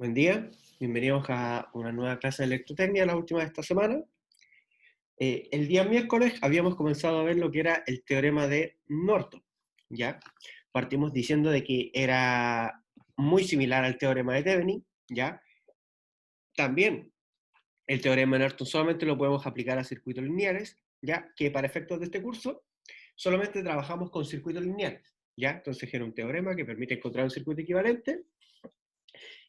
Buen día, bienvenidos a una nueva clase de electrotecnia, la última de esta semana. El día miércoles habíamos comenzado a ver lo que era el teorema de Norton, ¿ya? Partimos diciendo de que era muy similar al teorema de Thevenin, ¿ya? También el teorema de Norton solamente lo podemos aplicar a circuitos lineales, ¿ya? Que para efectos de este curso solamente trabajamos con circuitos lineales, ¿ya? Entonces era un teorema que permite encontrar un circuito equivalente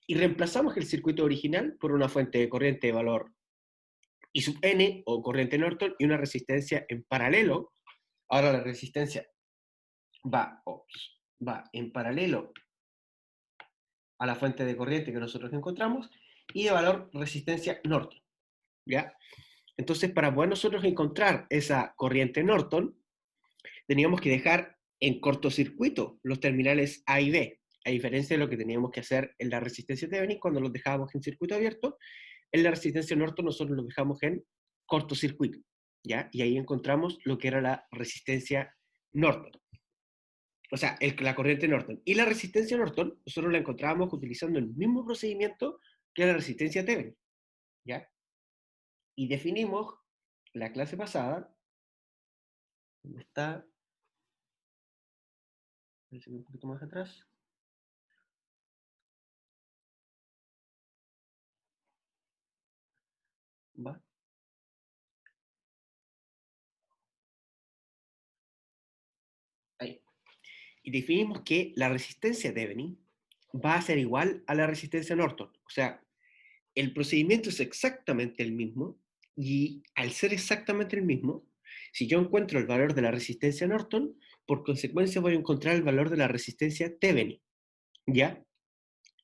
y reemplazamos el circuito original por una fuente de corriente de valor I sub n, o corriente Norton, y una resistencia en paralelo. Ahora la resistencia va en paralelo a la fuente de corriente que nosotros encontramos, y de valor resistencia Norton, ¿ya? Entonces, para poder nosotros encontrar esa corriente Norton, teníamos que dejar en cortocircuito los terminales A y B, a diferencia de lo que teníamos que hacer en la resistencia Thevenin cuando los dejábamos en circuito abierto. En la resistencia Norton nosotros los dejamos en cortocircuito, ¿ya? Y ahí encontramos lo que era la resistencia Norton, o sea, la corriente Norton. Y la resistencia Norton nosotros la encontrábamos utilizando el mismo procedimiento que la resistencia Thevenin, ¿ya? Y definimos la clase pasada, ¿dónde está? Un poquito más atrás. ¿Va? Ahí. Y definimos que la resistencia Thevenin va a ser igual a la resistencia Norton. O sea, el procedimiento es exactamente el mismo, y al ser exactamente el mismo, si yo encuentro el valor de la resistencia Norton, por consecuencia voy a encontrar el valor de la resistencia Thevenin, ¿ya?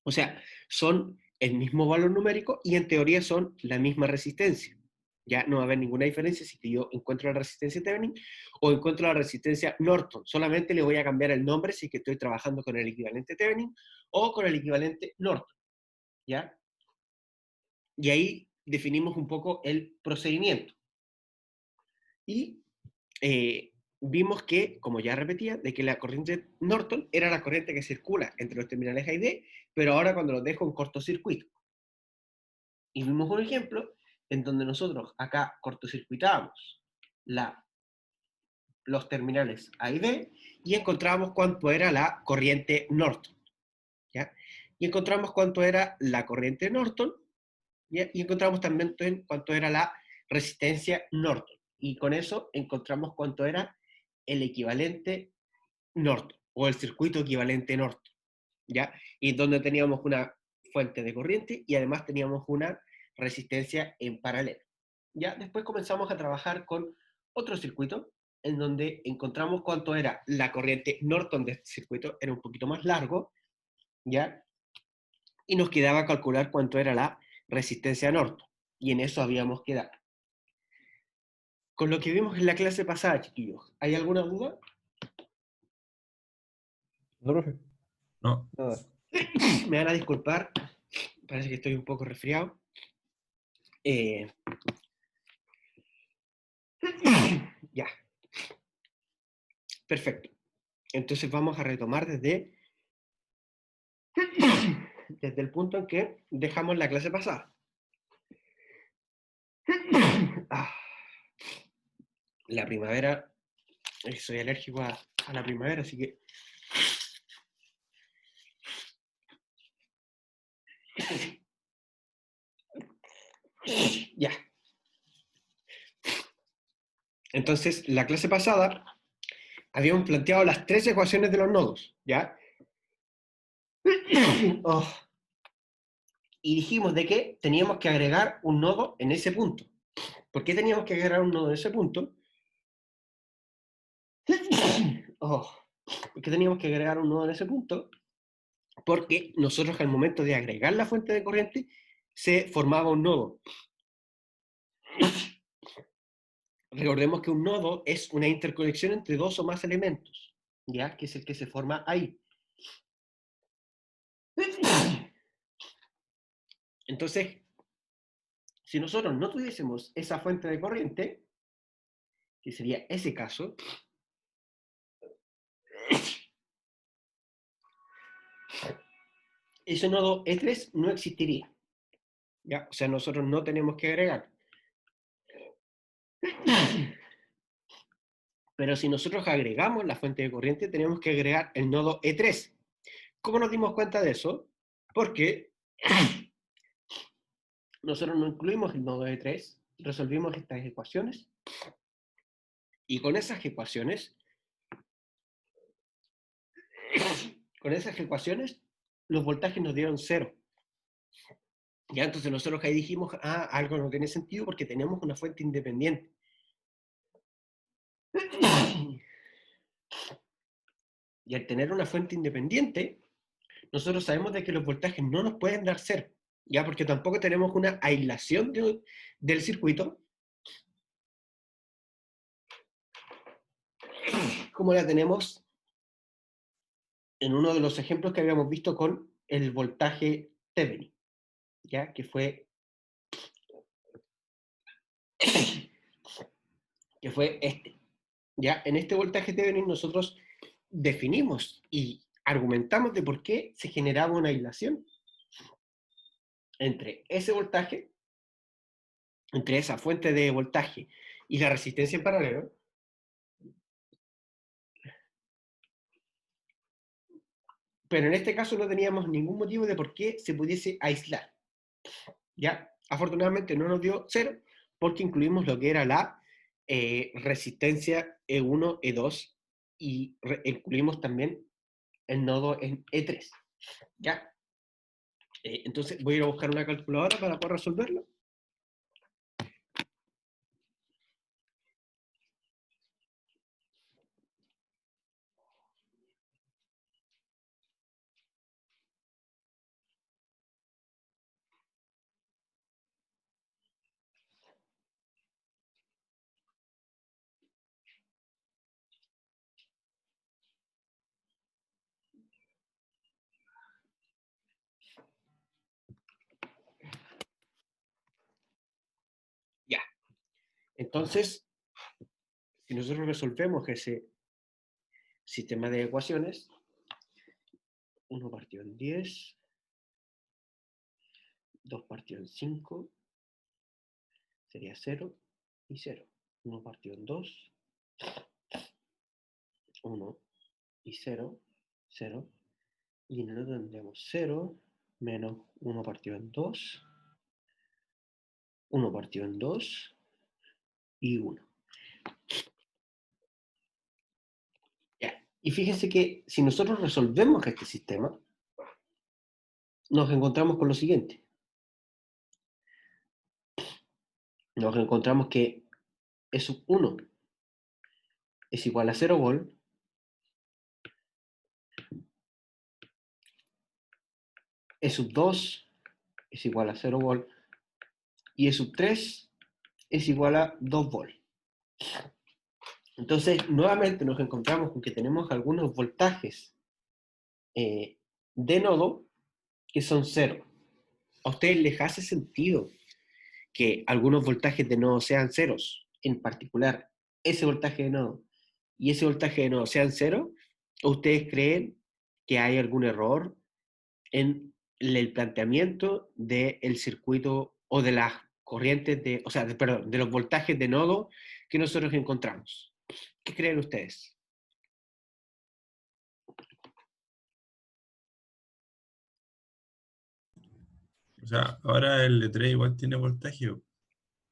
O sea, son el mismo valor numérico y en teoría son la misma resistencia. Ya no va a haber ninguna diferencia si yo encuentro la resistencia Thevenin o encuentro la resistencia Norton. Solamente le voy a cambiar el nombre si que estoy trabajando con el equivalente Thevenin o con el equivalente Norton, ¿ya? Y ahí definimos un poco el procedimiento. Y vimos que, como ya repetía, de que la corriente Norton era la corriente que circula entre los terminales A y B, pero ahora cuando los dejo en cortocircuito. Y vimos un ejemplo en donde nosotros acá cortocircuitábamos los terminales A y B y encontrábamos cuánto era la corriente Norton, ¿ya? Y encontramos cuánto era la corriente Norton, ¿ya? Y encontramos también cuánto era la resistencia Norton. Y con eso encontramos cuánto era el equivalente Norton, o el circuito equivalente Norton, ¿ya? Y donde teníamos una fuente de corriente y además teníamos una resistencia en paralelo. Ya después comenzamos a trabajar con otro circuito en donde encontramos cuánto era la corriente Norton de este circuito, era un poquito más largo, ¿ya? Y nos quedaba calcular cuánto era la resistencia Norton. Y en eso habíamos quedado. Con lo que vimos en la clase pasada, chiquillos, ¿hay alguna duda? No, profe. No. Nada. Me van a disculpar, parece que estoy un poco resfriado. Eh, ya, perfecto. Entonces vamos a retomar desde el punto en que dejamos la clase pasada. Ah, la primavera, soy alérgico a la primavera, así que... Ya. Entonces, la clase pasada habíamos planteado las tres ecuaciones de los nodos, ¿ya? Oh. Y dijimos de que teníamos que agregar un nodo en ese punto. ¿Por qué teníamos que agregar un nodo en ese punto? Oh. ¿Por qué teníamos que agregar un nodo en ese punto? Porque nosotros al momento de agregar la fuente de corriente se formaba un nodo. Recordemos que un nodo es una interconexión entre dos o más elementos, ¿ya? Que es el que se forma ahí. Entonces, si nosotros no tuviésemos esa fuente de corriente, que sería ese caso, ese nodo E3 no existiría. ¿Ya? O sea, nosotros no tenemos que agregar. Pero si nosotros agregamos la fuente de corriente, tenemos que agregar el nodo E3. ¿Cómo nos dimos cuenta de eso? Porque nosotros no incluimos el nodo E3, resolvimos estas ecuaciones, y con esas ecuaciones, los voltajes nos dieron 0. Ya, entonces nosotros ahí dijimos, algo no tiene sentido porque tenemos una fuente independiente. Y al tener una fuente independiente, nosotros sabemos de que los voltajes no nos pueden dar 0, ya, porque tampoco tenemos una aislación del circuito como la tenemos en uno de los ejemplos que habíamos visto con el voltaje Thevenin, ya, que fue este. Ya, en este voltaje Thevenin nosotros definimos y argumentamos de por qué se generaba una aislación entre ese voltaje, entre esa fuente de voltaje y la resistencia en paralelo, pero en este caso no teníamos ningún motivo de por qué se pudiese aislar. ¿Ya? Afortunadamente no nos dio 0 porque incluimos lo que era la resistencia E1, E2 y incluimos también el nodo en E3. ¿Ya? Entonces voy a ir a buscar una calculadora para poder resolverlo. Ya. Entonces, si nosotros resolvemos ese sistema de ecuaciones, 1 partido en 10, 2 partido en 5, sería 0 y 0. 1 partido en 2, 1 y 0, 0. Y en el otro tendríamos 0 menos 1 partido en 2, 1 partido en 2 y 1. Ya. Y fíjense que si nosotros resolvemos este sistema, nos encontramos con lo siguiente. Nos encontramos que E sub 1 es igual a 0 volt, E sub 2 es igual a 0 volt, y E sub 3 es igual a 2 volt. Entonces, nuevamente nos encontramos con que tenemos algunos voltajes de nodo que son 0. ¿A ustedes les hace sentido que algunos voltajes de nodo sean ceros? En particular, ese voltaje de nodo y ese voltaje de nodo sean 0, ¿o ustedes creen que hay algún error en el planteamiento del circuito o de las corrientes de, o sea, perdón, de los voltajes de nodo que nosotros encontramos? ¿Qué creen ustedes? O sea, ahora el E3 igual tiene voltaje.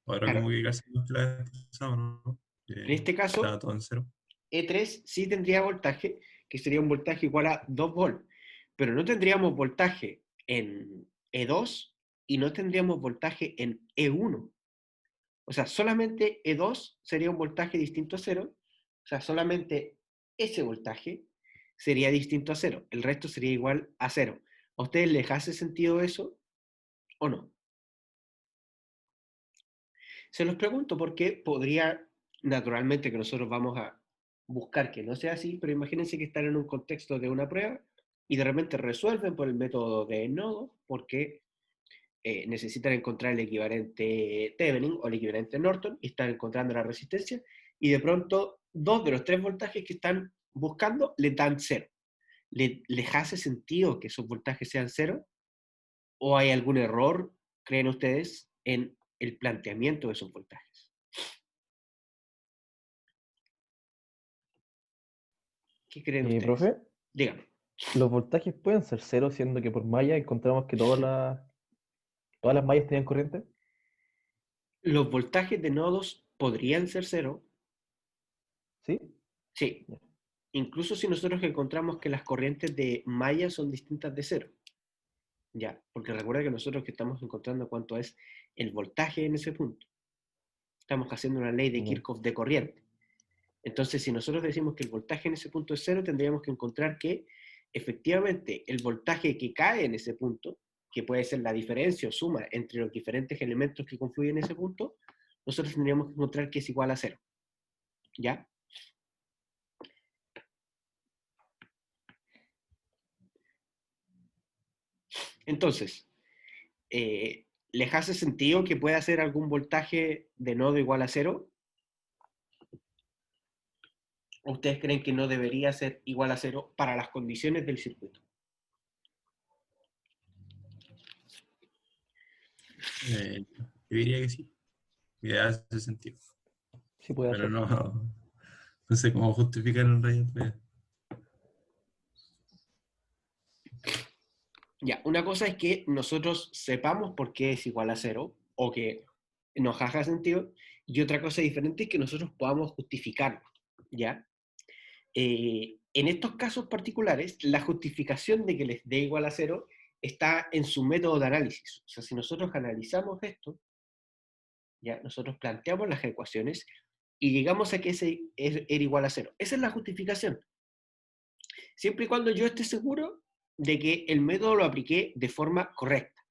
Ahora Claro, como que casi no te la he pasado, ¿no? en este Estaba caso, todo en cero. E3 sí tendría voltaje, que sería un voltaje igual a 2 volts, pero no tendríamos voltaje en E2 y no tendríamos voltaje en E1. O sea, solamente E2 sería un voltaje distinto a 0, o sea, solamente ese voltaje sería distinto a 0, el resto sería igual a 0. ¿A ustedes les hace sentido eso o no? Se los pregunto porque podría, naturalmente, que nosotros vamos a buscar que no sea así, pero imagínense que están en un contexto de una prueba y de repente resuelven por el método de nodo porque necesitan encontrar el equivalente Thevenin o el equivalente Norton y están encontrando la resistencia y de pronto 2 de los 3 voltajes que están buscando les dan 0. ¿Les hace sentido que esos voltajes sean 0? ¿O hay algún error, creen ustedes, en el planteamiento de esos voltajes? ¿Qué creen ustedes? Profe, Díganme. los voltajes pueden ser cero, siendo que por malla encontramos que todas las mallas tenían corriente. ¿Los voltajes de nodos podrían ser cero? ¿Sí? Sí. Ya. Incluso si nosotros encontramos que las corrientes de malla son distintas de cero. Ya, porque recuerda que nosotros que estamos encontrando cuánto es el voltaje en ese punto. Estamos haciendo una ley de Ya. Kirchhoff de corriente. Entonces, si nosotros decimos que el voltaje en ese punto es cero, tendríamos que encontrar que efectivamente el voltaje que cae en ese punto, que puede ser la diferencia o suma entre los diferentes elementos que confluyen en ese punto, nosotros tendríamos que encontrar que es igual a cero. ¿Ya? Entonces, ¿les hace sentido que pueda ser algún voltaje de nodo igual a cero? ¿O ustedes creen que no debería ser igual a cero para las condiciones del circuito? Yo diría que sí, que hace sentido. Sí puede Pero hacer. no sé cómo justificar en realidad. Ya, una cosa es que nosotros sepamos por qué es igual a cero o que nos haga sentido, y otra cosa diferente es que nosotros podamos justificarlo, ¿ya? En estos casos particulares, la justificación de que les dé igual a cero está en su método de análisis. O sea, si nosotros analizamos esto, ¿ya? Nosotros planteamos las ecuaciones y llegamos a que ese era igual a cero. Esa es la justificación. Siempre y cuando yo esté seguro de que el método lo apliqué de forma correcta.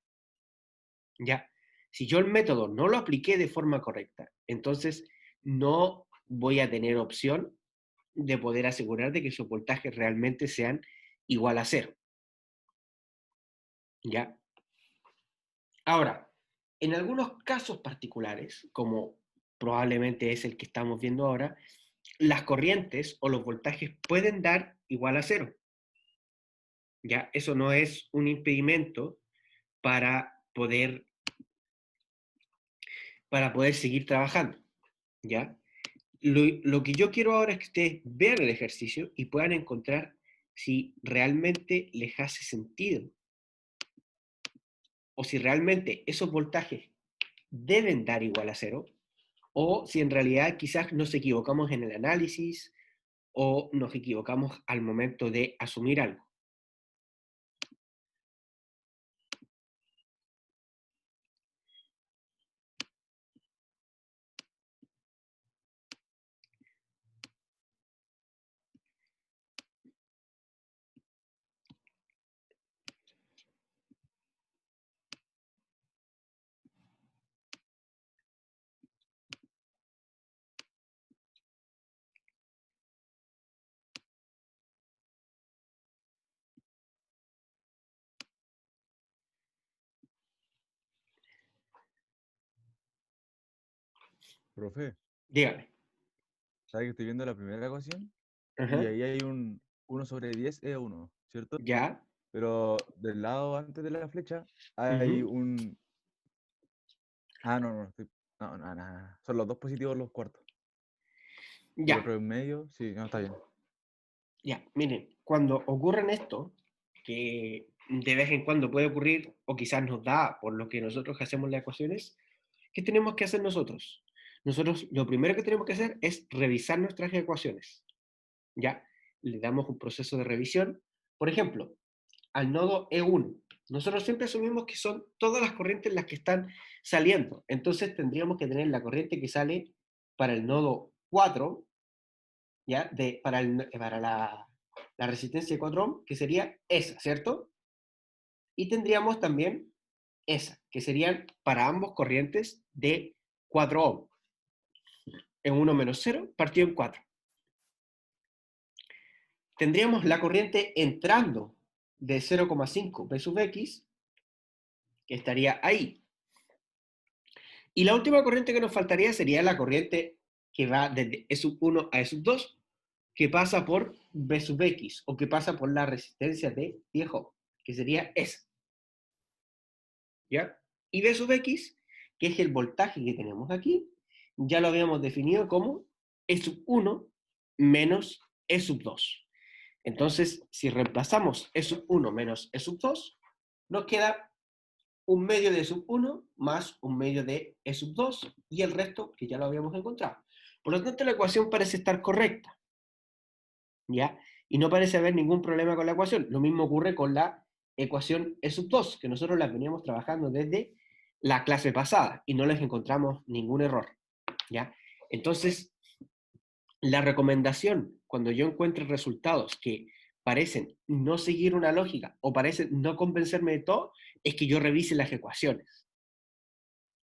¿Ya? Si yo el método no lo apliqué de forma correcta, entonces no voy a tener opción de poder asegurar de que esos voltajes realmente sean igual a cero. ¿Ya? Ahora, en algunos casos particulares, como probablemente es el que estamos viendo ahora, las corrientes o los voltajes pueden dar igual a cero. ¿Ya? Eso no es un impedimento para poder, para poder seguir trabajando. ¿Ya? Lo que yo quiero ahora es que ustedes vean el ejercicio y puedan encontrar si realmente les hace sentido o si realmente esos voltajes deben dar igual a cero o si en realidad quizás nos equivocamos en el análisis o nos equivocamos al momento de asumir algo. Profe, Dígame. ¿sabe que estoy viendo la primera ecuación? Y Ajá. ahí hay un 1/10 es 1, ¿cierto? Ya. Pero del lado antes de la flecha hay Ujú. un... Ah, no, no, no, no, no, son los dos positivos los cuartos. Y el Ya. otro en medio, sí, no, está bien. Ya. Miren, cuando ocurren esto, que de vez en cuando puede ocurrir, o quizás nos da por lo que nosotros hacemos las ecuaciones, ¿qué tenemos que hacer nosotros? Nosotros lo primero que tenemos que hacer es revisar nuestras ecuaciones. ¿Ya? Le damos un proceso de revisión. Por ejemplo, al nodo E1, nosotros siempre asumimos que son todas las corrientes las que están saliendo. Entonces tendríamos que tener la corriente que sale para el nodo 4, ¿ya? Para la resistencia de 4 ohm, que sería esa, ¿cierto? Y tendríamos también esa, que serían para ambos corrientes de 4 ohm. En 1 menos 0 partido en 4. Tendríamos la corriente entrando de 0,5 B sub X, que estaría ahí. Y la última corriente que nos faltaría sería la corriente que va desde E sub 1 a E sub 2, que pasa por B sub X, o que pasa por la resistencia de 10 ohm, que sería esa. ¿ya? Y B sub X, que es el voltaje que tenemos aquí, ya lo habíamos definido como E sub 1 menos E sub 2. Entonces, si reemplazamos E sub 1 menos E sub 2, nos queda un medio de E sub 1 más un medio de E sub 2 y el resto que ya lo habíamos encontrado. Por lo tanto, la ecuación parece estar correcta, ¿ya? Y no parece haber ningún problema con la ecuación. Lo mismo ocurre con la ecuación E sub 2, que nosotros la veníamos trabajando desde la clase pasada y no les encontramos ningún error, ¿ya? Entonces, la recomendación, cuando yo encuentre resultados que parecen no seguir una lógica o parecen no convencerme de todo, es que yo revise las ecuaciones,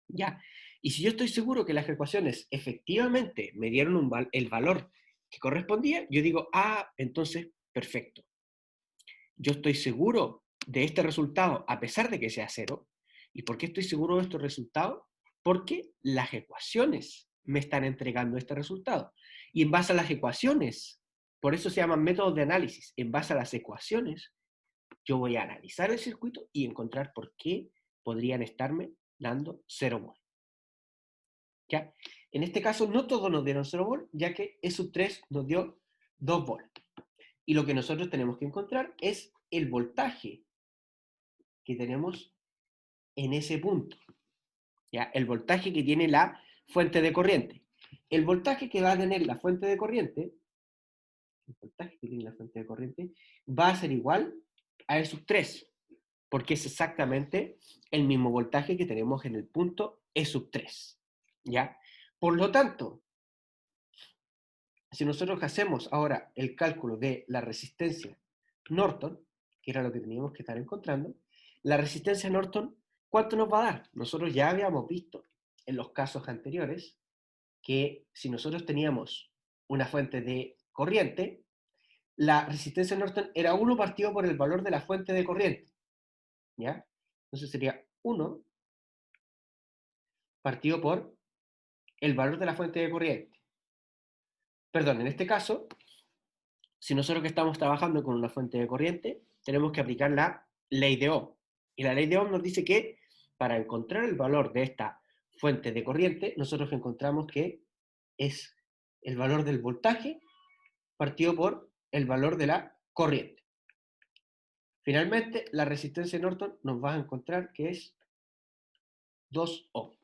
¿ya? Y si yo estoy seguro que las ecuaciones efectivamente me dieron el valor que correspondía, yo digo, ah, entonces, perfecto. Yo estoy seguro de este resultado a pesar de que sea cero. ¿Y por qué estoy seguro de estos resultados? Porque las ecuaciones me están entregando este resultado. Y en base a las ecuaciones, por eso se llaman métodos de análisis, en base a las ecuaciones, yo voy a analizar el circuito y encontrar por qué podrían estarme dando 0 volt. ¿Ya? En este caso, no todos nos dieron 0 volt, ya que E sub 3 nos dio 2 volt. Y lo que nosotros tenemos que encontrar es el voltaje que tenemos en ese punto. ¿Ya? El voltaje que tiene la fuente de corriente. El voltaje que va a tener la fuente de corriente, el voltaje que tiene la fuente de corriente, va a ser igual a E sub 3, porque es exactamente el mismo voltaje que tenemos en el punto E sub 3. ¿Ya? Por lo tanto, si nosotros hacemos ahora el cálculo de la resistencia Norton, que era lo que teníamos que estar encontrando, la resistencia Norton, ¿cuánto nos va a dar? Nosotros ya habíamos visto en los casos anteriores que si nosotros teníamos una fuente de corriente, la resistencia Norton era 1 partido por el valor de la fuente de corriente. ¿Ya? Entonces sería 1 partido por el valor de la fuente de corriente. Perdón, en este caso, si nosotros que estamos trabajando con una fuente de corriente, tenemos que aplicar la ley de Ohm. Y la ley de Ohm nos dice que para encontrar el valor de esta fuente de corriente, nosotros encontramos que es el valor del voltaje partido por el valor de la corriente. Finalmente, la resistencia Norton nos va a encontrar que es 2 ohm.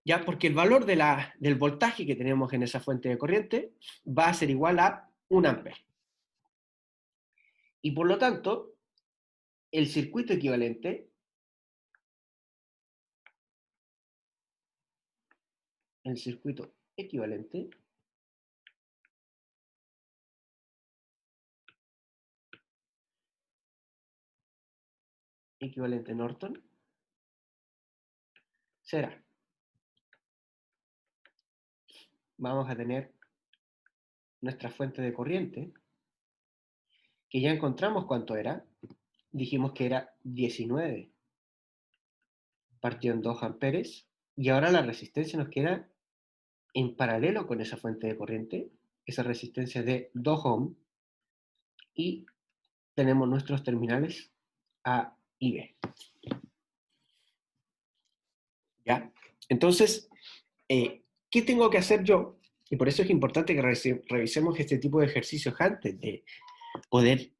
¿Ya? Porque el valor del voltaje que tenemos en esa fuente de corriente va a ser igual a 1 ampere. Y por lo tanto, el circuito equivalente, equivalente Norton será, vamos a tener nuestra fuente de corriente, que ya encontramos cuánto era, dijimos que era 19 partido en 2 amperes, y ahora la resistencia nos queda en paralelo con esa fuente de corriente, esa resistencia de 2 ohm, y tenemos nuestros terminales A y B. ¿Ya? Entonces, ¿qué tengo que hacer yo? Y por eso es importante que revisemos este tipo de ejercicios antes de poder,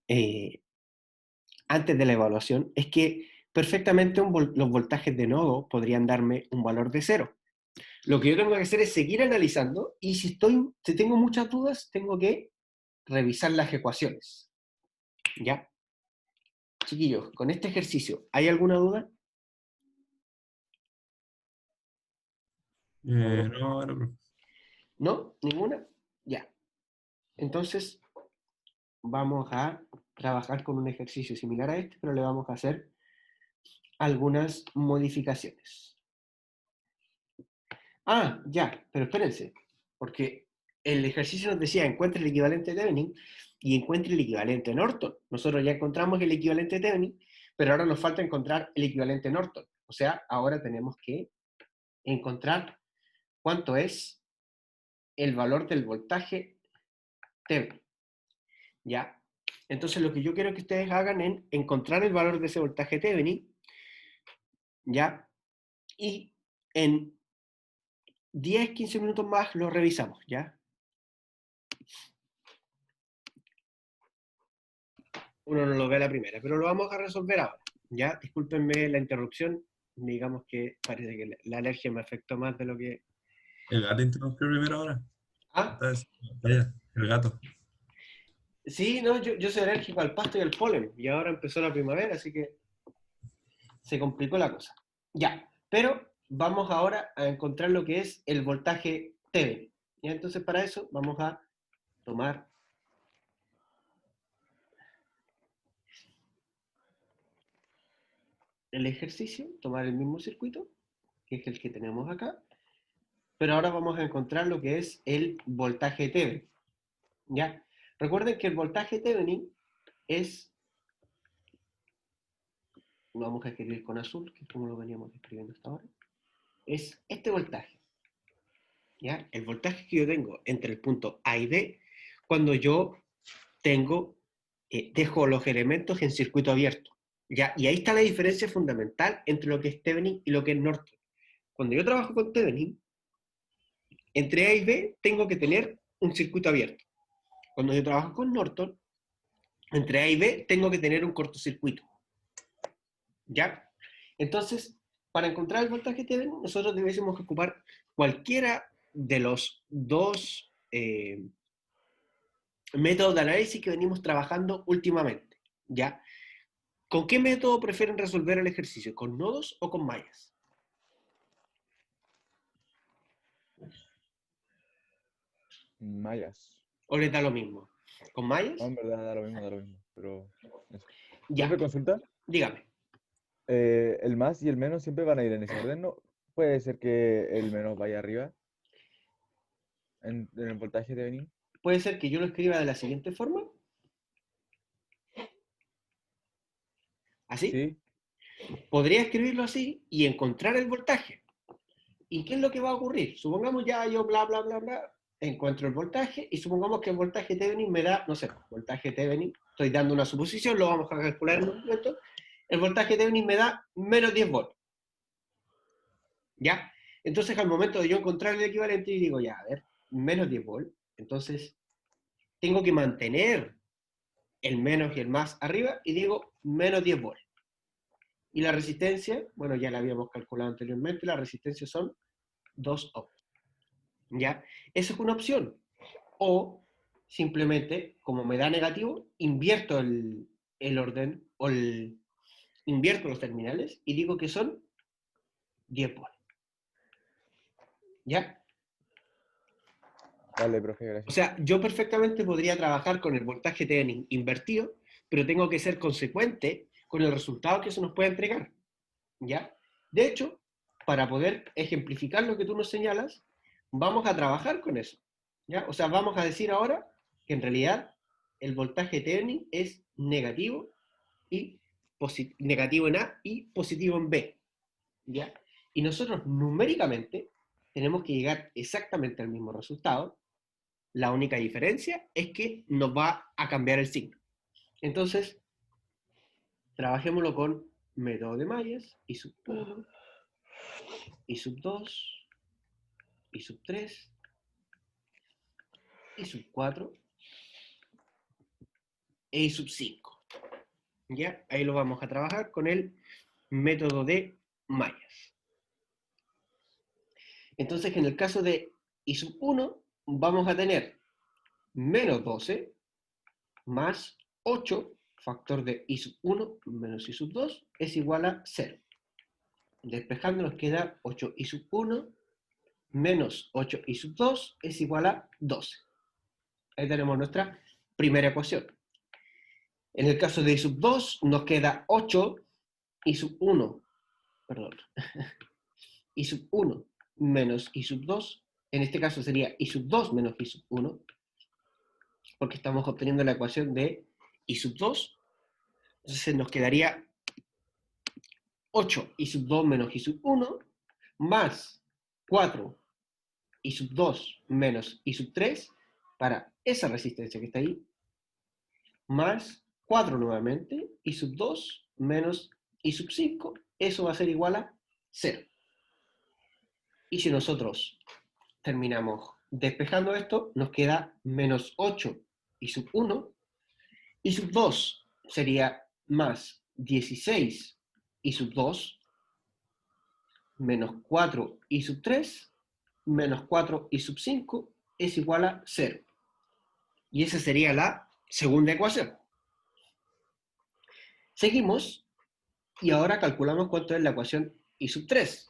antes de la evaluación, es que perfectamente los voltajes de nodo podrían darme un valor de 0. Lo que yo tengo que hacer es seguir analizando y si tengo muchas dudas, tengo que revisar las ecuaciones. ¿Ya? Chiquillos, con este ejercicio, ¿hay alguna duda? No, no, profe. ¿No? ¿Ninguna? Ya. Entonces, vamos a trabajar con un ejercicio similar a este, pero le vamos a hacer algunas modificaciones. Ah, ya, pero espérense, porque el ejercicio nos decía encuentre el equivalente de Thevenin y encuentre el equivalente de Norton. Nosotros ya encontramos el equivalente de Thevenin, pero ahora nos falta encontrar el equivalente Norton. O sea, ahora tenemos que encontrar cuánto es el valor del voltaje Thevenin. ¿Ya? Entonces lo que yo quiero que ustedes hagan es encontrar el valor de ese voltaje Thevenin, ¿ya? Y en 10, 15 minutos más lo revisamos, ¿ya? Uno no lo ve a la primera, pero lo vamos a resolver ahora, ¿ya? Discúlpenme la interrupción, digamos que parece que la alergia me afectó más de lo que... El gato interrumpió primero ahora. Ah, Vaya, el gato. sí, no, yo soy alérgico al pasto y al polen, y ahora empezó la primavera, así que se complicó la cosa. Ya, pero vamos ahora a encontrar lo que es el voltaje Thevenin. ¿Ya? Entonces para eso vamos a tomar el ejercicio, tomar el mismo circuito, que es el que tenemos acá, pero ahora vamos a encontrar lo que es el voltaje Thevenin. ¿Ya? Recuerden que el voltaje Thevenin es, lo vamos a escribir con azul, que es como lo veníamos escribiendo hasta ahora, es este voltaje. ¿Ya? El voltaje que yo tengo entre el punto A y B cuando yo tengo, dejo los elementos en circuito abierto. ¿Ya? Y ahí está la diferencia fundamental entre lo que es Thevenin y lo que es Norton. Cuando yo trabajo con Thevenin, entre A y B tengo que tener un circuito abierto. Cuando yo trabajo con Norton, entre A y B tengo que tener un cortocircuito. ¿Ya? Entonces, para encontrar el voltaje Thevenin, nosotros debiésemos ocupar cualquiera de los dos métodos de análisis que venimos trabajando últimamente. ¿Ya? ¿Con qué método prefieren resolver el ejercicio? ¿Con nodos o con mallas? Mayas. ¿O les da lo mismo? ¿Con mallas? No, en verdad da lo mismo, pero eso. Ya, Profe, consulta. dígame. El más y el menos siempre van a ir en ese orden, ¿no? Puede ser que el menos vaya arriba en el voltaje de Benin. Puede ser que yo lo escriba de la siguiente forma. ¿Así? Sí, Podría escribirlo así y encontrar el voltaje. ¿Y qué es lo que va a ocurrir? Supongamos ya yo bla, bla, bla, bla, encuentro el voltaje y supongamos que el voltaje Thevenin me da, no sé, voltaje Thevenin, estoy dando una suposición, lo vamos a calcular en un momento, el voltaje Thevenin me da menos 10 volts. ¿Ya? Entonces al momento de yo encontrar el equivalente y digo, ya, a ver, menos 10 volts, entonces tengo que mantener el menos y el más arriba y digo menos 10 volts. Y la resistencia, bueno, ya la habíamos calculado anteriormente, la resistencia son 2 ohms. ¿Ya? Esa es una opción. O simplemente, como me da negativo, invierto el orden o invierto los terminales y digo que son 10 volts. ¿Ya? dale, profe, O gracias. sea, yo perfectamente podría trabajar con el voltaje Thevenin invertido, pero tengo que ser consecuente con el resultado que eso nos puede entregar. ¿Ya? De hecho, para poder ejemplificar lo que tú nos señalas, vamos a trabajar con eso. ¿Ya? O sea, vamos a decir ahora que en realidad el voltaje Thevenin es negativo, y negativo en A y positivo en B. ¿Ya? Y nosotros numéricamente tenemos que llegar exactamente al mismo resultado. La única diferencia es que nos va a cambiar el signo. Entonces, trabajémoslo con método de Mayes, y sub 1, y sub 2, y sub 3, y sub 4, y sub 5. ¿Ya? Ahí lo vamos a trabajar con el método de Mayes. Entonces, en el caso de I sub 1, vamos a tener menos 12 más 8, factor de I sub 1 menos I sub 2, es igual a 0. Despejando nos queda 8i sub 1 menos 8i sub 2 es igual a 12. Ahí tenemos nuestra primera ecuación. En el caso de i sub 2 nos queda 8i sub 1, perdón, i sub 1 menos i sub 2, en este caso sería i sub 2 menos i sub 1, porque estamos obteniendo la ecuación de i sub 2, entonces nos quedaría 8 i sub 2 menos i sub 1, más 4 i sub 2 menos i sub 3, para esa resistencia que está ahí, más 4 nuevamente, y sub 2 menos y sub 5, eso va a ser igual a 0. Y si nosotros terminamos despejando esto, nos queda menos 8 y sub 1, y sub 2 sería más 16 y sub 2, menos 4 y sub 3, menos 4 y sub 5, es igual a 0. Y esa sería la segunda ecuación. Seguimos y ahora calculamos cuánto es la ecuación y sub 3.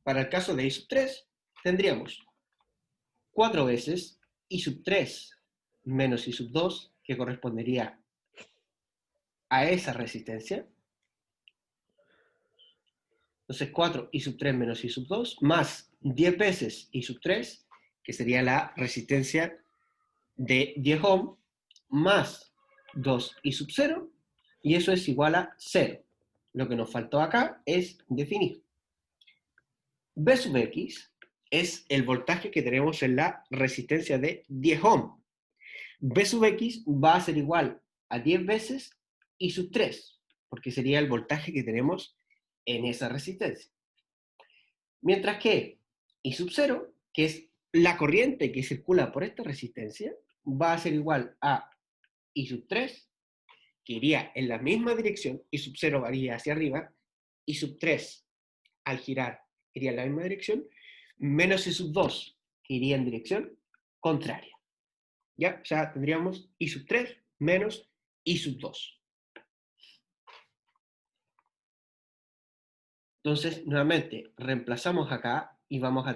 Para el caso de y sub 3, tendríamos 4 veces y sub 3 menos y sub 2, que correspondería a esa resistencia. Entonces 4 y sub 3 menos y sub 2, más 10 veces y sub 3, que sería la resistencia de 10 ohm, más 2 y sub 0, y eso es igual a 0. Lo que nos faltó acá es definir. V sub X es el voltaje que tenemos en la resistencia de 10 ohm. V sub X va a ser igual a 10 veces I sub 3, porque sería el voltaje que tenemos en esa resistencia. Mientras que I sub 0, que es la corriente que circula por esta resistencia, va a ser igual a I sub 3, que iría en la misma dirección, I sub 0 varía hacia arriba, I sub 3 al girar iría en la misma dirección, menos I sub 2, que iría en dirección contraria. ¿Ya? O sea, tendríamos I sub 3 menos I sub 2. Entonces, nuevamente, reemplazamos acá y vamos a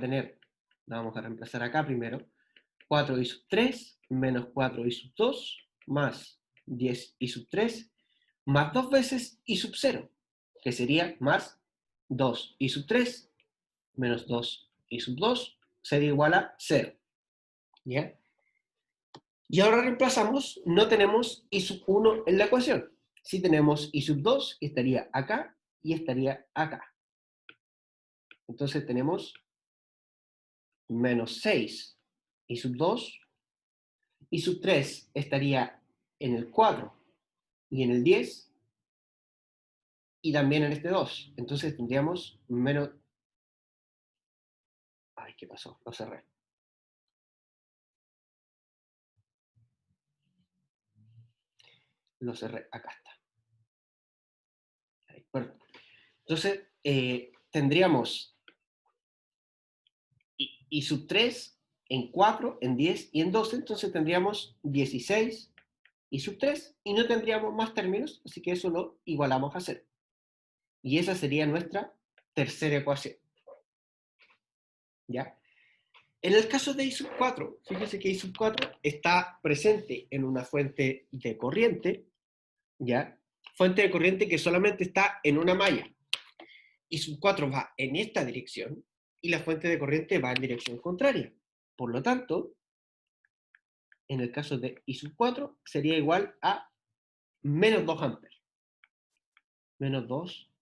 reemplazar acá primero, 4 I sub 3 menos 4 I sub 2 más 10 I sub 3 más 2 veces I sub 0, que sería más 2 I sub 3 menos 2 I sub 2 sería igual a 0. ¿Ya? Y ahora reemplazamos, no tenemos I sub 1 en la ecuación. Sí tenemos I sub 2, que estaría acá y estaría acá. Entonces tenemos menos 6 I sub 2, I sub 3 estaría en el 4 y en el 10, y también en este 2. Entonces tendríamos menos... Ay, ¿qué pasó? Lo cerré. Lo cerré, acá está. Ahí, bueno. Entonces, tendríamos I sub 3 en 4, en 10 y en 12, entonces tendríamos 16 I sub 3 y no tendríamos más términos, así que eso lo igualamos a 0. Y esa sería nuestra tercera ecuación. ¿Ya? En el caso de I sub 4, fíjense que I sub 4 está presente en una fuente de corriente, ¿ya? Fuente de corriente que solamente está en una malla. I sub 4 va en esta dirección y la fuente de corriente va en dirección contraria. Por lo tanto, en el caso de I sub 4 sería igual a menos 2 amperes. Menos 2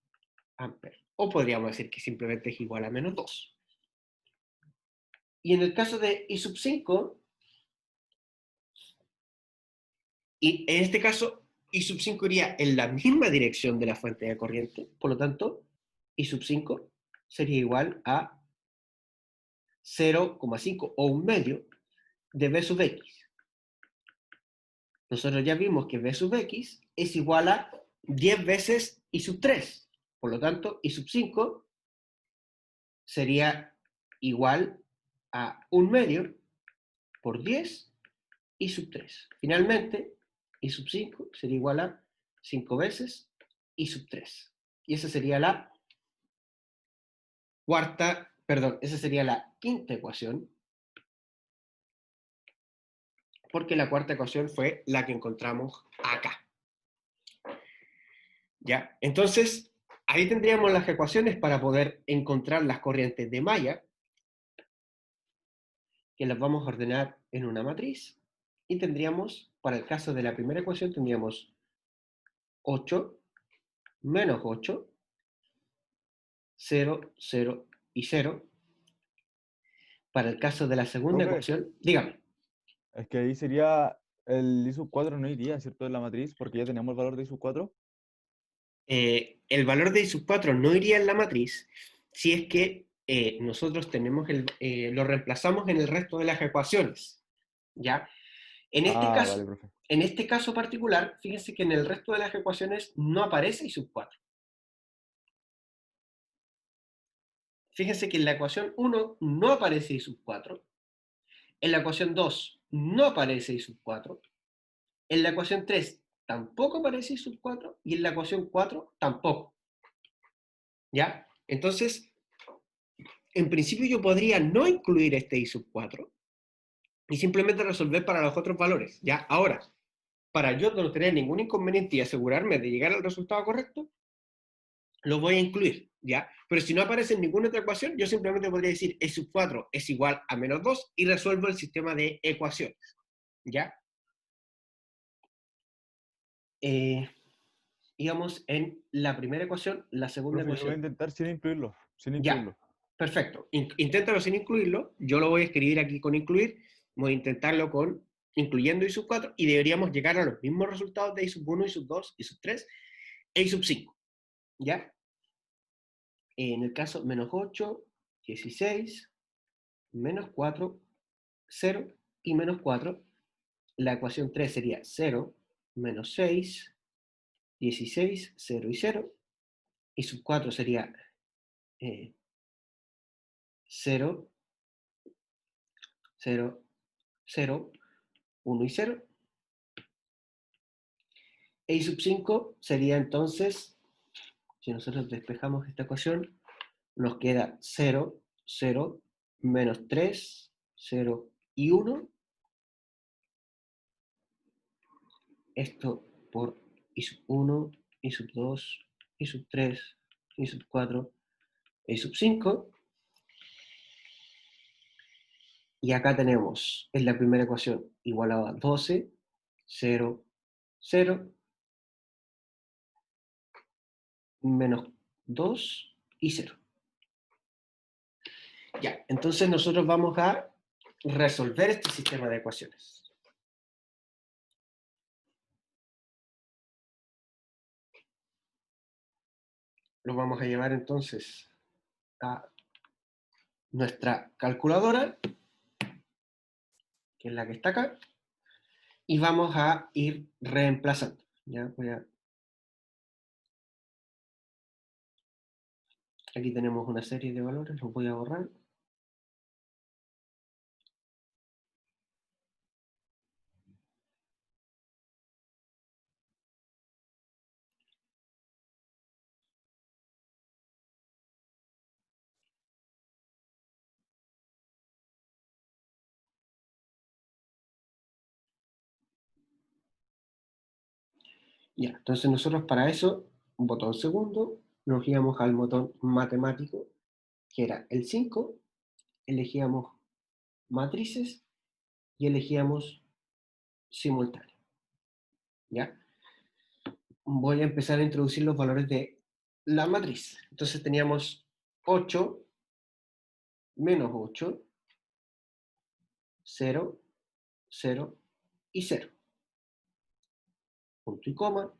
amperes. O podríamos decir que simplemente es igual a menos 2. Y en el caso de I sub 5, y en este caso, I sub 5 iría en la misma dirección de la fuente de corriente, por lo tanto, I sub 5 sería igual a 0,5 o un medio de V sub X. Nosotros ya vimos que V sub X es igual a 10 veces I sub 3. Por lo tanto, I sub 5 sería igual a un medio por 10 I sub 3. Finalmente, I sub 5 sería igual a 5 veces I sub 3. Y esa sería la esa sería la quinta ecuación, porque la cuarta ecuación fue la que encontramos acá. ¿Ya? Entonces, ahí tendríamos las ecuaciones para poder encontrar las corrientes de malla, que las vamos a ordenar en una matriz, y tendríamos, para el caso de la primera ecuación, tendríamos 8 menos 8, 0, 0 y 0. Para el caso de la segunda Profe, ecuación, dígame. es que ahí sería El I sub 4 no iría, ¿cierto? En la matriz, porque ya teníamos el valor de I sub 4. El valor de I sub 4 no iría en la matriz si es que nosotros tenemos lo reemplazamos en el resto de las ecuaciones, ¿ya? Ah, vale, profe. En este caso particular, fíjense que en el resto de las ecuaciones no aparece I sub 4. Fíjense que en la ecuación 1 no aparece I sub 4, en la ecuación 2 no aparece I sub 4, en la ecuación 3 tampoco aparece I sub 4 y en la ecuación 4 tampoco. ¿Ya? Entonces, en principio yo podría no incluir este I sub 4 y simplemente resolver para los otros valores. ¿Ya? Ahora, para yo no tener ningún inconveniente y asegurarme de llegar al resultado correcto, lo voy a incluir, ¿ya? Pero si no aparece en ninguna otra ecuación, yo simplemente podría decir E sub 4 es igual a menos 2 y resuelvo el sistema de ecuaciones, ¿ya? Digamos, en la primera ecuación, la segunda Profe, yo voy a ecuación. intentar sin incluirlo. Sin Ya, incluirlo. perfecto. Inténtalo sin incluirlo. Yo lo voy a escribir aquí con incluir. Voy a intentarlo con incluyendo I sub 4 y deberíamos llegar a los mismos resultados de I sub 1, I sub 2, I sub 3 e I sub 5. ¿Ya? En el caso menos 8, 16, menos 4, 0 y menos 4. La ecuación 3 sería 0, menos 6, 16, 0 y 0. I sub 4 sería 0, 0, 0, 1 y 0. E I sub 5 sería entonces, si nosotros despejamos esta ecuación, nos queda 0, 0, menos 3, 0 y 1. Esto por I sub 1, I sub 2, I sub 3, I sub 4, I sub 5. Y acá tenemos en la primera ecuación igualado a 12, 0, 0, menos 2 y 0. Ya, entonces nosotros vamos a resolver este sistema de ecuaciones. Lo vamos a llevar entonces a nuestra calculadora, que es la que está acá, y vamos a ir reemplazando. ¿Ya? Aquí tenemos una serie de valores, los voy a borrar. Ya, entonces nosotros para eso, un botón segundo, nos íbamos al botón matemático, que era el 5, elegíamos matrices y elegíamos simultáneo. ¿Ya? Voy a empezar a introducir los valores de la matriz. Entonces teníamos 8, menos 8, 0, 0 y 0. Punto y coma.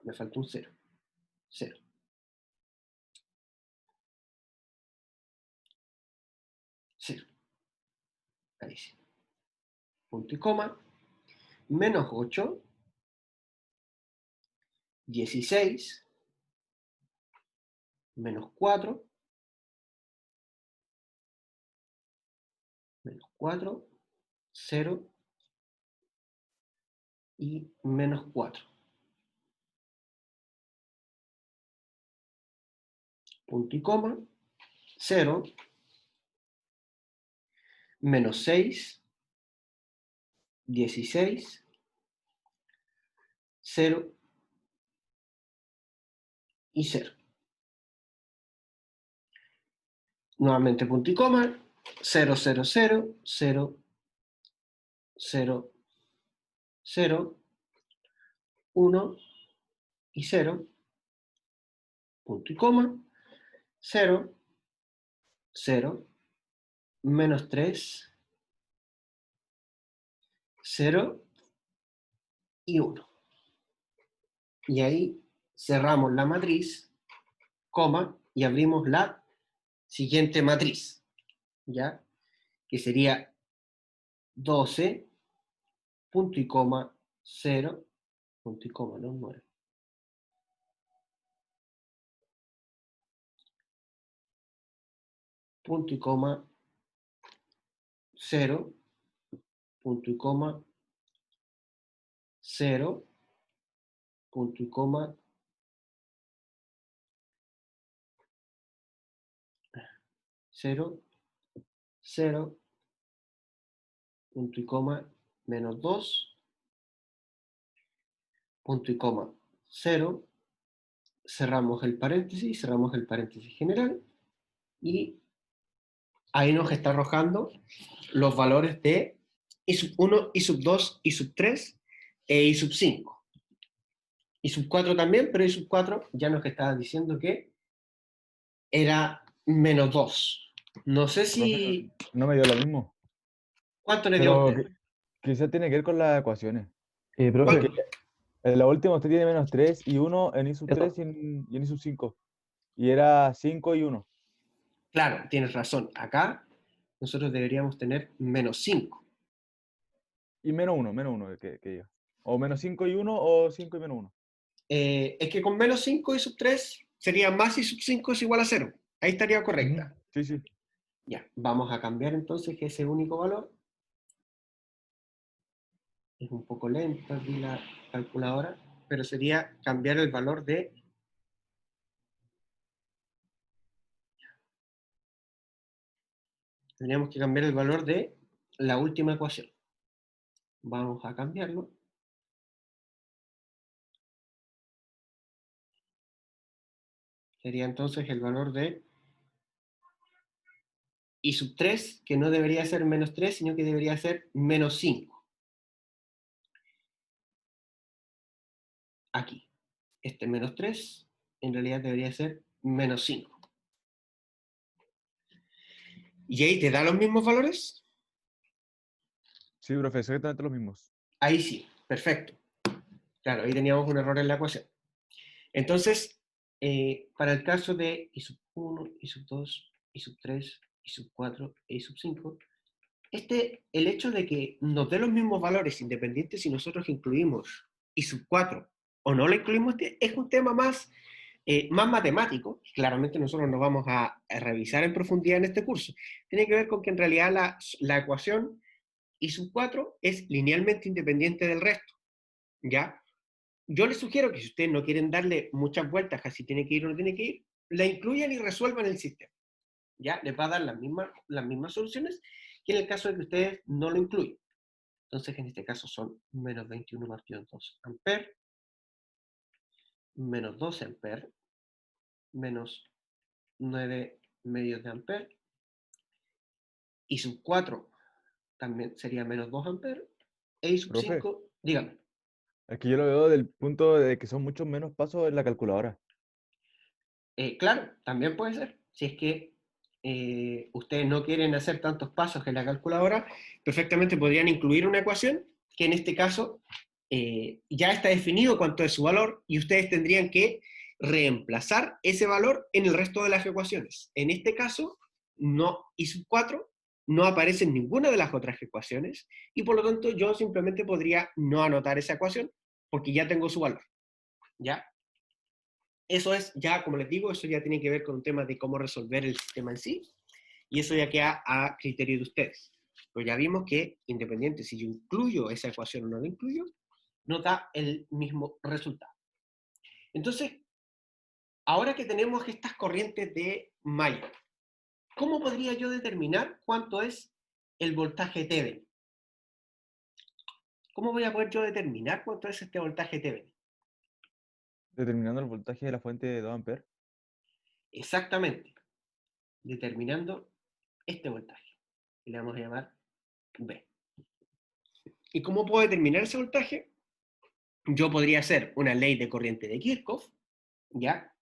Me falta un 0. 0. 0. Ahí sí. Punto y coma. Menos 8, 16, menos 4, menos 4, 0 y menos 4. Punto y coma. 0, menos 6, 16, 0 y 0. Nuevamente punto y coma, 0, 0, 0, 0, 0, 0, 1 y 0, punto y coma, 0, 0, menos 3, 0 y 1. Y ahí cerramos la matriz, coma, y abrimos la siguiente matriz, ¿ya? Que sería 12, punto y coma, 0, punto y coma, no 9. Punto y coma, 0, punto y coma, 0, punto y coma, 0, 0, punto y coma, menos 2, punto y coma, 0, cerramos el paréntesis general, y ahí nos está arrojando los valores de I sub 1, I sub 2, I sub 3 e I sub 5. I sub 4 también, pero I sub 4 ya nos estaba diciendo que era menos 2. No sé Profe, si... no me dio lo mismo. ¿Cuánto le dio a Pero usted? quizás tiene que ver con las ecuaciones. Profe, Porque en la última usted tiene menos 3 y 1 en I sub 3 ¿cierto? y en I sub 5. Y era 5 y 1. Claro, tienes razón. Acá nosotros deberíamos tener menos 5. Y menos 1 que diga. O menos 5 y 1 o 5 y menos 1. Es que con menos 5 I sub 3 sería más I sub 5 es igual a 0. Ahí estaría correcta. Sí, sí. Ya, vamos a cambiar entonces ese único valor. Es un poco lenta aquí la calculadora, pero sería cambiar el valor de... Tendríamos que cambiar el valor de la última ecuación. Vamos a cambiarlo. Sería entonces el valor de I sub 3, que no debería ser menos 3, sino que debería ser menos 5. Aquí. Este menos 3, en realidad debería ser menos 5. ¿Y ahí te da los mismos valores? Sí, profe, exactamente los mismos. Ahí sí, perfecto. Claro, ahí teníamos un error en la ecuación. Entonces, para el caso de I sub 1, I sub 2, I sub 3, I sub 4 e I sub 5, el hecho de que nos dé los mismos valores independientes si nosotros incluimos I sub 4 o no lo incluimos, es un tema más matemático. Claramente nosotros no vamos a revisar en profundidad en este curso. Tiene que ver con que en realidad la ecuación I sub 4 es linealmente independiente del resto, ¿ya? Yo les sugiero que si ustedes no quieren darle muchas vueltas a si tiene que ir o no tiene que ir, la incluyan y resuelvan el sistema. ¿Ya? Les va a dar las mismas soluciones que en el caso de que ustedes no lo incluyan. Entonces, en este caso son menos 21 partido en 2 amperes, menos 12 amperes, menos 9 medios de amperes, y sub 4 también sería menos 2 amperes, e y sub Profe, 5, dígame. es que yo lo veo del punto de que son muchos menos pasos en la calculadora. Claro, también puede ser. Si es que ustedes no quieren hacer tantos pasos en la calculadora, perfectamente podrían incluir una ecuación que en este caso ya está definido cuánto es su valor y ustedes tendrían que reemplazar ese valor en el resto de las ecuaciones. En este caso, no, I sub 4 no aparece en ninguna de las otras ecuaciones y por lo tanto yo simplemente podría no anotar esa ecuación porque ya tengo su valor. ¿Ya? Eso es ya, como les digo, eso ya tiene que ver con un tema de cómo resolver el sistema en sí, y eso ya queda a criterio de ustedes. Pero ya vimos que, independiente si yo incluyo esa ecuación o no la incluyo, nos da el mismo resultado. Entonces, ahora que tenemos estas corrientes de Mayer, ¿cómo podría yo determinar cuánto es el voltaje Thevenin? ¿Cómo voy a poder yo determinar cuánto es este voltaje Thevenin? Determinando el voltaje de la fuente de 2 amperes. Exactamente, determinando este voltaje, que le vamos a llamar B. ¿Y cómo puedo determinar ese voltaje? Yo podría hacer una ley de corriente de Kirchhoff, ¿ya?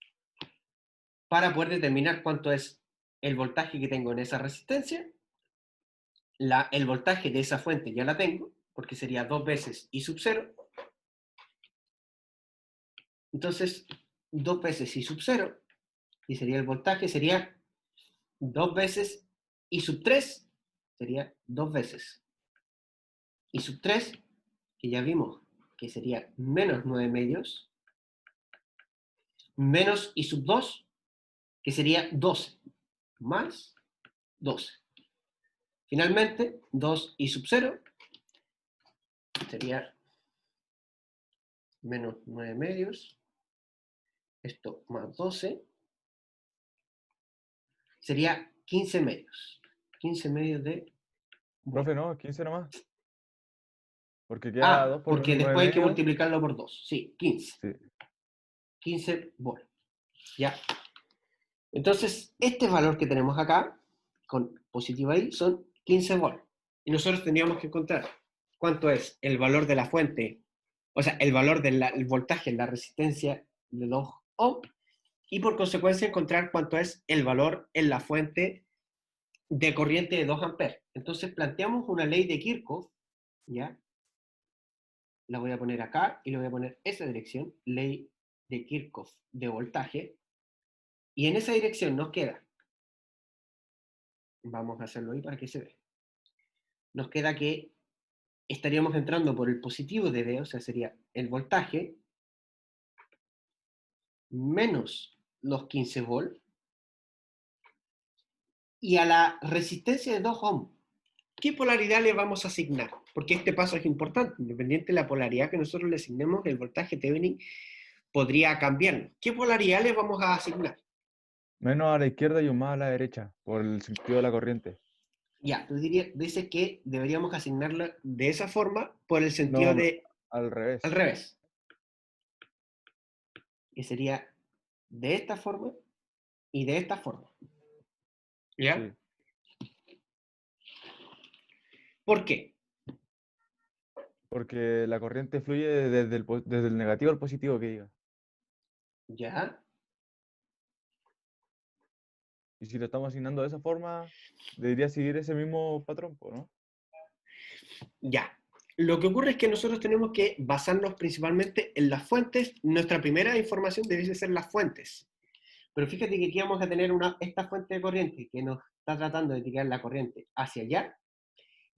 Para poder determinar cuánto es el voltaje que tengo en esa resistencia. El voltaje de esa fuente ya la tengo, porque sería 2 veces I sub 0. Entonces, 2 veces I sub 0, y sería el voltaje, sería 2 veces I sub 3, sería 2 veces I sub 3, que ya vimos que sería menos 9 medios, menos I sub 2, que sería 12, más 12. Finalmente, 2 I sub 0 sería menos 9 medios, esto más 12, sería 15 medios. 15 medios de... Profe, no, 15 nomás. Porque queda 2 por porque 9 después hay que medios. multiplicarlo por 2. Sí, 15. Sí. 15 volt. ¿Ya? Entonces, este valor que tenemos acá, con positivo ahí, son 15 volt. Y nosotros tendríamos que encontrar cuánto es el valor de la fuente, o sea, el valor del voltaje en la resistencia de 2 ohm, y por consecuencia encontrar cuánto es el valor en la fuente de corriente de 2 amperes. Entonces planteamos una ley de Kirchhoff, ¿ya? La voy a poner acá y le voy a poner esa dirección, ley de Kirchhoff de voltaje, y en esa dirección nos queda, vamos a hacerlo ahí para que se vea, nos queda que estaríamos entrando por el positivo de V, o sea, sería el voltaje, menos los 15 volts, y a la resistencia de 2 ohm, ¿qué polaridad le vamos a asignar? Porque este paso es importante, independiente de la polaridad que nosotros le asignemos, el voltaje Thevenin podría cambiar. ¿Qué polaridad le vamos a asignar? Menos a la izquierda y un más a la derecha, por el sentido de la corriente. Ya, tú dices que deberíamos asignarla de esa forma por el sentido No, no, de al revés. al revés. Que sería de esta forma y de esta forma. ¿Ya? Sí. ¿Por qué? Porque la corriente fluye desde el negativo al positivo, que diga. ¿Ya? Y si lo estamos asignando de esa forma, debería seguir ese mismo patrón, po, ¿no? Ya. Lo que ocurre es que nosotros tenemos que basarnos principalmente en las fuentes. Nuestra primera información debe ser las fuentes. Pero fíjate que aquí vamos a tener esta fuente de corriente que nos está tratando de tirar la corriente hacia allá,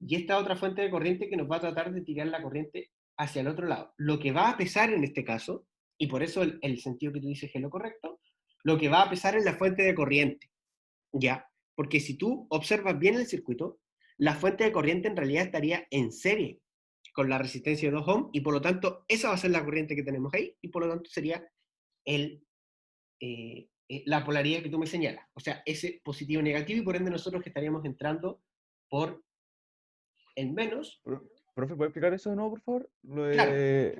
y esta otra fuente de corriente que nos va a tratar de tirar la corriente hacia el otro lado. Lo que va a pesar en este caso, y por eso el sentido que tú dices es lo correcto, lo que va a pesar es la fuente de corriente, ¿ya? Porque si tú observas bien el circuito, la fuente de corriente en realidad estaría en serie con la resistencia de 2 ohm, y por lo tanto esa va a ser la corriente que tenemos ahí, y por lo tanto sería la polaridad que tú me señalas. O sea, ese positivo negativo, y por ende nosotros que estaríamos entrando por el menos. Profe, ¿puede explicar eso de nuevo, por favor? Claro,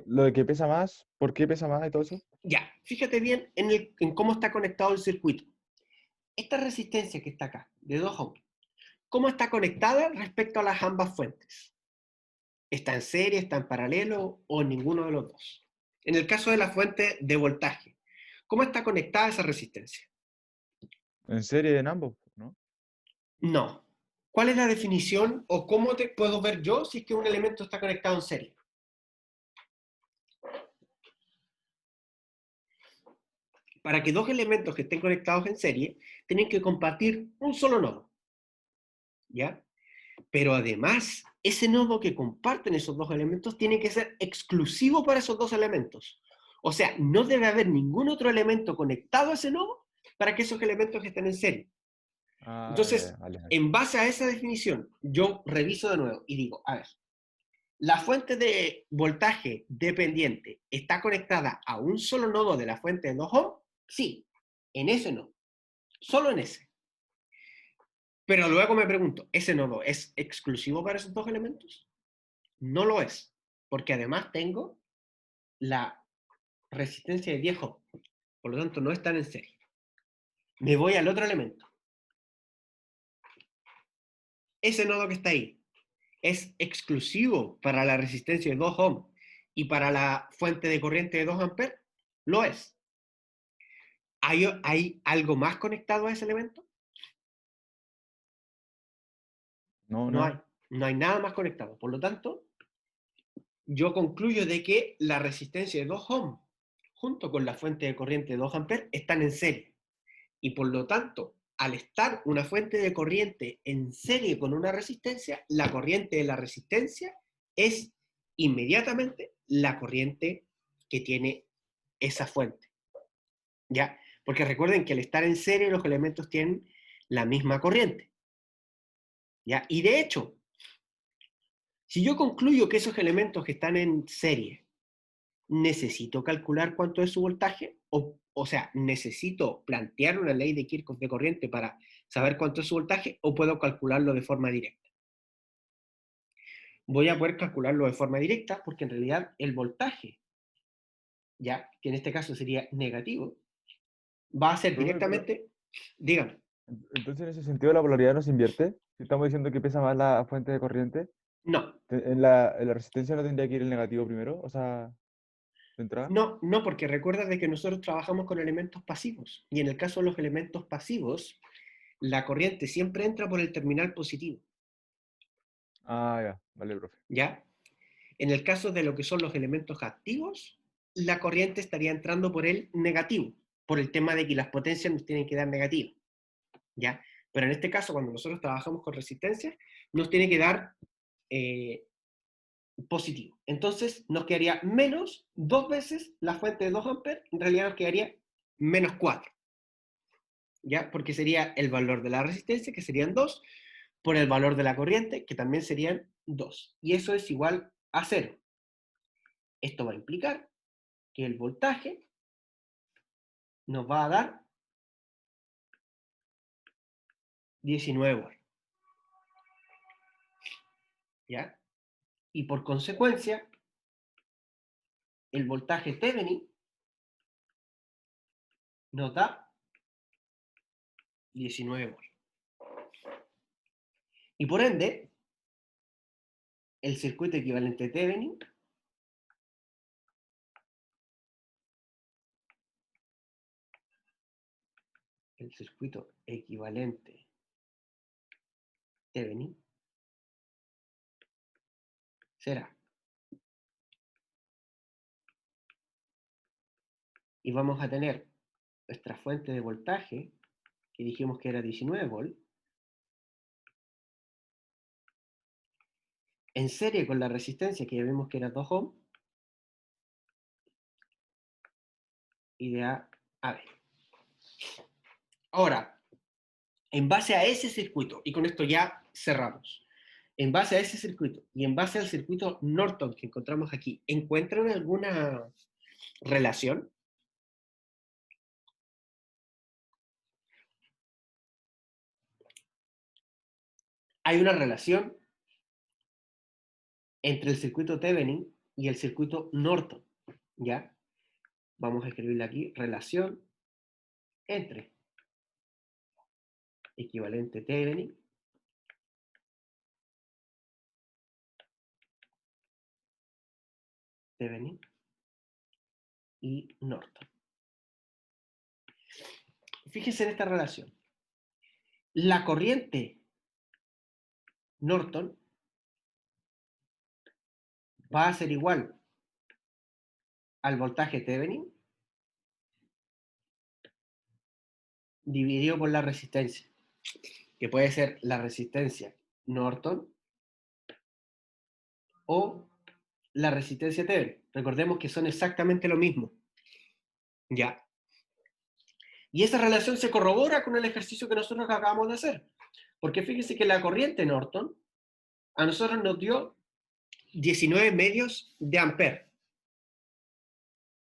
Lo de que pesa más, por qué pesa más y todo eso. ya, fíjate bien en cómo está conectado el circuito. Esta resistencia que está acá, de 2 ohms, ¿cómo está conectada respecto a las ambas fuentes? ¿Está en serie, está en paralelo o en ninguno de los dos? En el caso de la fuente de voltaje, ¿cómo está conectada esa resistencia? En serie en ambos, ¿no? No. ¿Cuál es la definición o cómo te puedo ver yo si es que un elemento está conectado en serie? Para que dos elementos que estén conectados en serie, tienen que compartir un solo nodo, ¿ya? Pero además, ese nodo que comparten esos dos elementos tiene que ser exclusivo para esos dos elementos. O sea, no debe haber ningún otro elemento conectado a ese nodo para que esos elementos estén en serie. Ah, Entonces, vale, vale. en base a esa definición, yo reviso de nuevo y digo, a ver, ¿la fuente de voltaje dependiente está conectada a un solo nodo de la fuente de 2 ohm? Sí, en ese nodo, solo en ese. Pero luego me pregunto, ¿ese nodo es exclusivo para esos dos elementos? No lo es, porque además tengo la resistencia de 10 ohm, por lo tanto no están en serie. Me voy al otro elemento. Ese nodo que está ahí es exclusivo para la resistencia de 2 ohm y para la fuente de corriente de 2 amperes. Lo es. ¿Hay algo más conectado a ese elemento? No, No hay. nada. No hay nada más conectado. Por lo tanto, yo concluyo de que la resistencia de 2 ohms junto con la fuente de corriente de 2 amperes están en serie. Y por lo tanto, al estar una fuente de corriente en serie con una resistencia, la corriente de la resistencia es inmediatamente la corriente que tiene esa fuente. ¿Ya? Porque recuerden que al estar en serie los elementos tienen la misma corriente. ¿Ya? Y de hecho, si yo concluyo que esos elementos que están en serie, necesito calcular cuánto es su voltaje, o sea, necesito plantear una ley de Kirchhoff de corriente para saber cuánto es su voltaje, o puedo calcularlo de forma directa. Voy a poder calcularlo de forma directa porque en realidad el voltaje, ya, que en este caso sería negativo, va a ser Profe, pero directamente, dígame, entonces en ese sentido la polaridad no se invierte. Si estamos diciendo que pesa más la fuente de corriente, no, en la resistencia no tendría que ir el negativo primero, o sea, de entrada. no, porque recuerda de que nosotros trabajamos con elementos pasivos, y en el caso de los elementos pasivos, la corriente siempre entra por el terminal positivo, Ah, ya, vale, profe. ¿ya? En el caso de lo que son los elementos activos, la corriente estaría entrando por el negativo, por el tema de que las potencias nos tienen que dar negativas, ¿ya? Pero en este caso, cuando nosotros trabajamos con resistencia, nos tiene que dar positivo. Entonces, nos quedaría menos 2 veces la fuente de 2 amperes, en realidad nos quedaría menos 4, ¿ya? Porque sería el valor de la resistencia, que serían 2, por el valor de la corriente, que también serían 2. Y eso es igual a 0. Esto va a implicar que el voltaje nos va a dar 19 volts, ¿ya? Y por consecuencia, el voltaje Thevenin nos da 19 volts. Y por ende, el circuito equivalente Thevenin será. Y vamos a tener nuestra fuente de voltaje, que dijimos que era 19 volts, en serie con la resistencia que ya vimos que era 2 ohms, y de A a B. Ahora, en base a ese circuito, y con esto ya cerramos, en base a ese circuito y en base al circuito Norton que encontramos aquí, ¿encuentran alguna relación? Hay una relación entre el circuito Thevenin y el circuito Norton, ¿ya? Vamos a escribirle aquí, relación entre equivalente Thevenin y Norton. Fíjense en esta relación. La corriente Norton va a ser igual al voltaje Thevenin dividido por la resistencia, que puede ser la resistencia Norton o la resistencia Thevenin. Recordemos que son exactamente lo mismo. ¿Ya? Y esa relación se corrobora con el ejercicio que nosotros acabamos de hacer. Porque fíjense que la corriente Norton a nosotros nos dio 19 medios de ampere.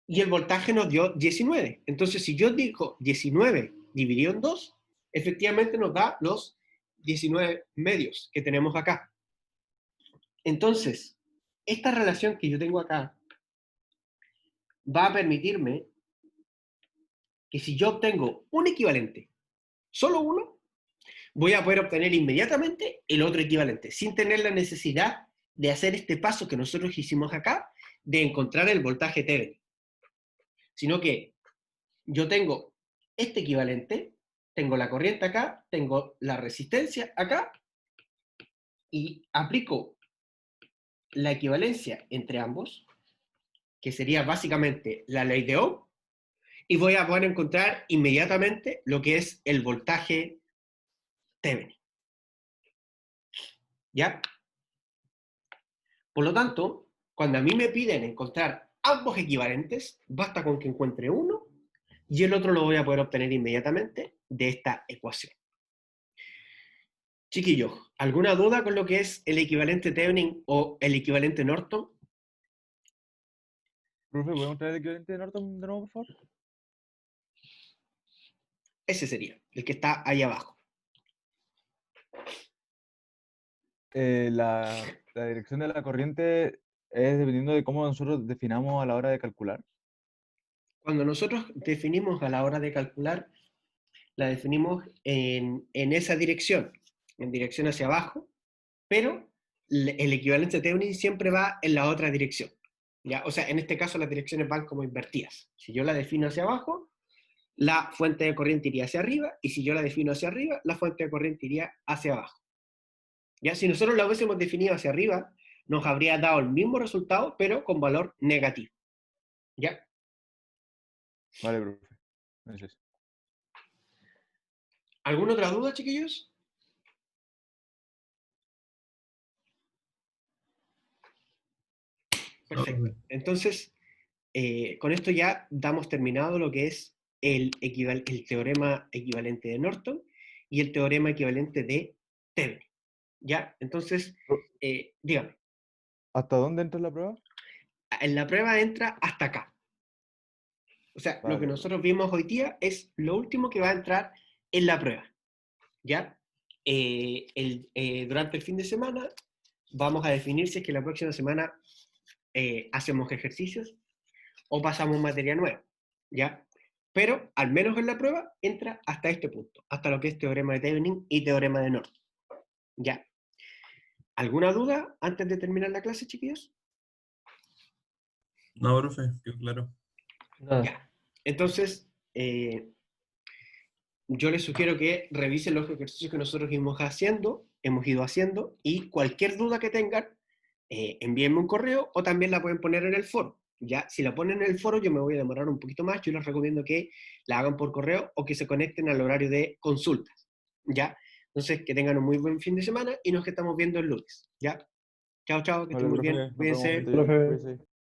Y el voltaje nos dio 19. Entonces, si yo digo 19 dividido en 2, efectivamente nos da los 19 medios que tenemos acá. Entonces, esta relación que yo tengo acá va a permitirme que si yo obtengo un equivalente, solo uno, voy a poder obtener inmediatamente el otro equivalente, sin tener la necesidad de hacer este paso que nosotros hicimos acá, de encontrar el voltaje Thevenin. Sino que yo tengo este equivalente, tengo la corriente acá, tengo la resistencia acá, y aplico la equivalencia entre ambos, que sería básicamente la ley de Ohm, y voy a poder encontrar inmediatamente lo que es el voltaje Thevenin. ¿Ya? Por lo tanto, cuando a mí me piden encontrar ambos equivalentes, basta con que encuentre uno y el otro lo voy a poder obtener inmediatamente de esta ecuación. Chiquillos, ¿alguna duda con lo que es el equivalente Thevenin o el equivalente Norton? Profe, ¿podemos traer el equivalente de Norton de nuevo, por favor? Ese sería, el que está ahí abajo. La dirección de la corriente es dependiendo de cómo nosotros definamos a la hora de calcular. Cuando nosotros definimos a la hora de calcular, la definimos en esa dirección, en dirección hacia abajo, pero el equivalente Thevenin siempre va en la otra dirección. ¿Ya? O sea, en este caso las direcciones van como invertidas. Si yo la defino hacia abajo, la fuente de corriente iría hacia arriba, y si yo la defino hacia arriba, la fuente de corriente iría hacia abajo. ¿Ya? Si nosotros la hubiésemos definido hacia arriba, nos habría dado el mismo resultado, pero con valor negativo. ¿Ya? Vale, profe. Gracias. ¿Alguna otra duda, chiquillos? No, Perfecto. profe. Entonces, con esto ya damos terminado lo que es el teorema equivalente de Norton y el teorema equivalente de Thevenin. ¿Ya? Entonces, dígame, ¿Hasta dónde entra la prueba? en la prueba entra hasta acá. O sea, lo que Vale, nosotros vimos hoy día es lo último que va a entrar en la prueba. ¿Ya? Durante el fin de semana vamos a definir si es que la próxima semana hacemos ejercicios o pasamos materia nueva. ¿Ya? Pero, al menos en la prueba, entra hasta este punto, hasta lo que es teorema de Thevenin y teorema de Norton. ¿Ya? ¿Alguna duda antes de terminar la clase, chiquillos? No, profe, quedó claro. Nada. Ya. Entonces, yo les sugiero que revisen los ejercicios que nosotros hemos ido haciendo, y cualquier duda que tengan, envíenme un correo o también la pueden poner en el foro. Ya, si la ponen en el foro, yo me voy a demorar un poquito más. Yo les recomiendo que la hagan por correo o que se conecten al horario de consultas. ¿Ya? Entonces, que tengan un muy buen fin de semana y nos estamos viendo el lunes. ¿Ya? Chao, chao, que estén Vale, muy profe. bien. Nos vemos. Que Cuídense. esté bien. Profe. Cuídese.